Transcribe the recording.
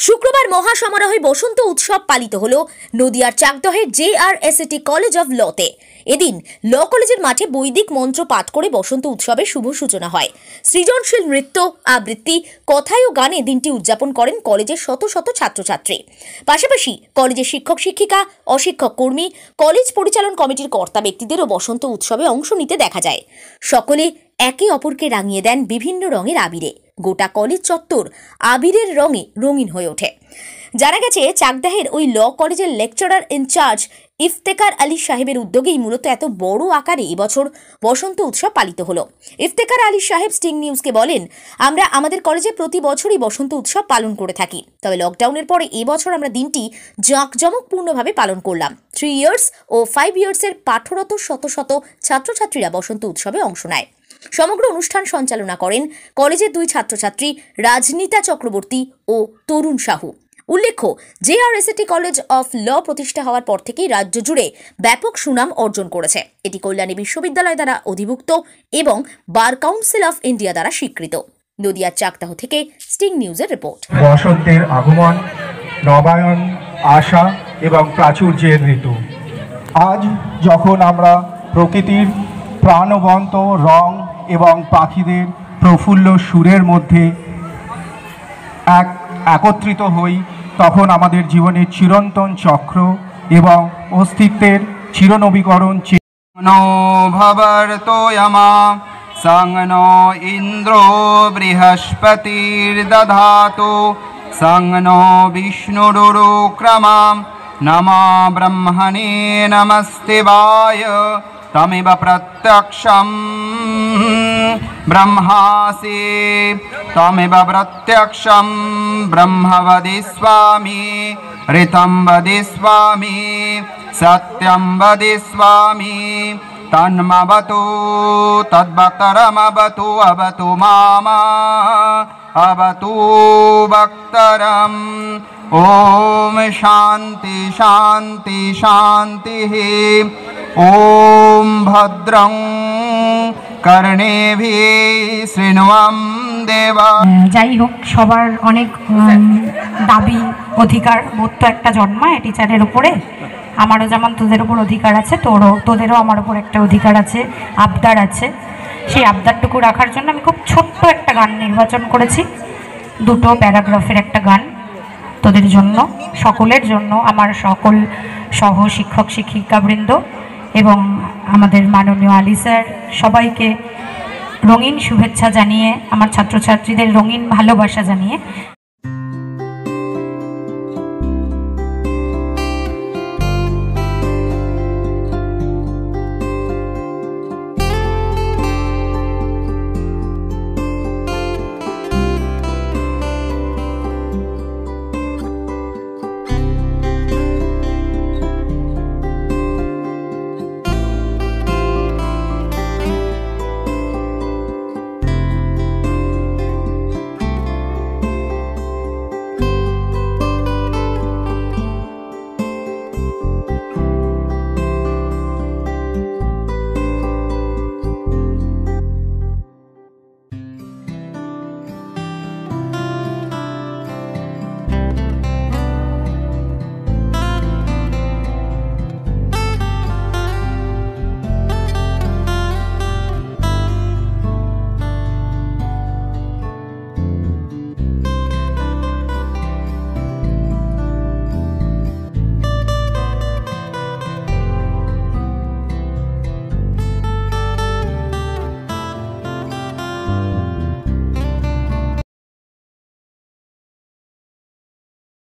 শুক্রবার মহাসমারোহে বসন্ত উৎসব পালিত হলো নদিয়ার চাকদহের JRSAT কলেজ অফ লতে। এদিন ল কলেজের মাঠে বৈদিক মন্ত্র পাঠ করে বসন্ত উৎসবের শুভ সূচনা হয়। সৃজনশীল নৃত্য, আবৃত্তি, কথায় ও গানে দিনটি উদযাপন করেন কলেজের শত শত ছাত্রছাত্রী। পাশাপাশি কলেজের শিক্ষক শিক্ষিকা, অশিক্ষক কর্মী, কলেজ পরিচালন কমিটির কর্তা ব্যক্তিদেরও বসন্ত উৎসবে অংশ নিতে দেখা যায়। সকলে একে অপরকে রাঙিয়ে দেন বিভিন্ন রঙের আবিরে। গোটা কলেজ চত্বর আবিরের রঙে রঙিন হয়ে ওঠে। জানা গেছে, চাকদাহের ওই ল কলেজের লেকচারার ইনচার্জ ইফতেখার আলী সাহেবের উদ্যোগেই মূলত এত বড় আকারে এবছর বসন্ত উৎসব পালিত হলো। ইফতেখার আলী সাহেব স্টিং নিউজকে বলেন, আমরা আমাদের কলেজে প্রতি বছরই বসন্ত উৎসব পালন করে থাকি, তবে লকডাউনের পরে এবছর আমরা দিনটি জাঁকজমকপূর্ণভাবে পালন করলাম। 3 ইয়ার্স ও 5 ইয়ার্সের পাঠরত শত শত ছাত্রছাত্রীরা বসন্ত উৎসবে অংশ নেয়। সমগ্র অনুষ্ঠান সঞ্চালনা করেন কলেজের 2 ছাত্রছাত্রী রাজনীতা চক্রবর্তী ও তরুণ সাহু। উল্লেখ্য, JRSAT কলেজ অফ ল প্রতিষ্ঠা হওয়ার পর থেকেই রাজ্য জুড়ে ব্যাপক সুনাম অর্জন করেছে। এটি কল্যাণী বিশ্ববিদ্যালয় দ্বারা অধিভুক্ত এবং বার কাউন্সিল অফ ইন্ডিয়া দ্বারা স্বীকৃত। নদিয়ার চাকদাহ থেকে স্টিং নিউজের রিপোর্ট। বসন্তের আগমন, নবায়ন, আশা এবং প্রাচুর্যের ঋতু। আজ যখন আমরা প্রকৃতির প্রাণবন্ত রং এবং পাখিদের প্রফুল্ল সুরের মধ্যে একত্রিত হই, তখন আমাদের জীবনের চিরন্তন চক্র এবং অস্তিত্বের চিরনবীকরণ ভবর্তোয়মা সংনো ইন্দ্রো বৃহস্পতির্দধাতু সংনো বিষ্ণুরুক্রমা নমো ব্রহ্মণে নমস্তেবায় তমেব প্রত্যক্ষম ব্রহ্মাসি তমেব প্রত্যক্ষম ব্রহ্ম বদিষ্যামি ঋতম বদিষ্যামি সত্যম বদিষ্যামি তন্মবতু তদ্ভক্তরমবতু অবতু মামা অবতু ভক্তরম। ওম শান্তি শান্তি শান্তি। ওম ভদ্রং কর্ণেভি শৃণুয়াম দেবা। যাই হোক, সবার অনেক দাবি অধিকার বোধ তো একটা জন্মায় টিচারের উপরে। আমারও যেমন তোদের উপর অধিকার আছে, তোদেরও আমার উপর একটা অধিকার আছে, আবদার আছে। সেই আবদারটুকু রাখার জন্য আমি খুব ছোট্ট একটা গান নির্বাচন করেছি, 2 প্যারাগ্রাফের একটা গান তোদের জন্য, সকলের জন্য, আমার সকল সহ শিক্ষক শিক্ষিকাবৃন্দ এবং আমাদের মাননীয় আলী স্যার, সবাইকে রঙিন শুভেচ্ছা জানিয়ে, আমার ছাত্রছাত্রীদের রঙিন ভালোবাসা জানিয়ে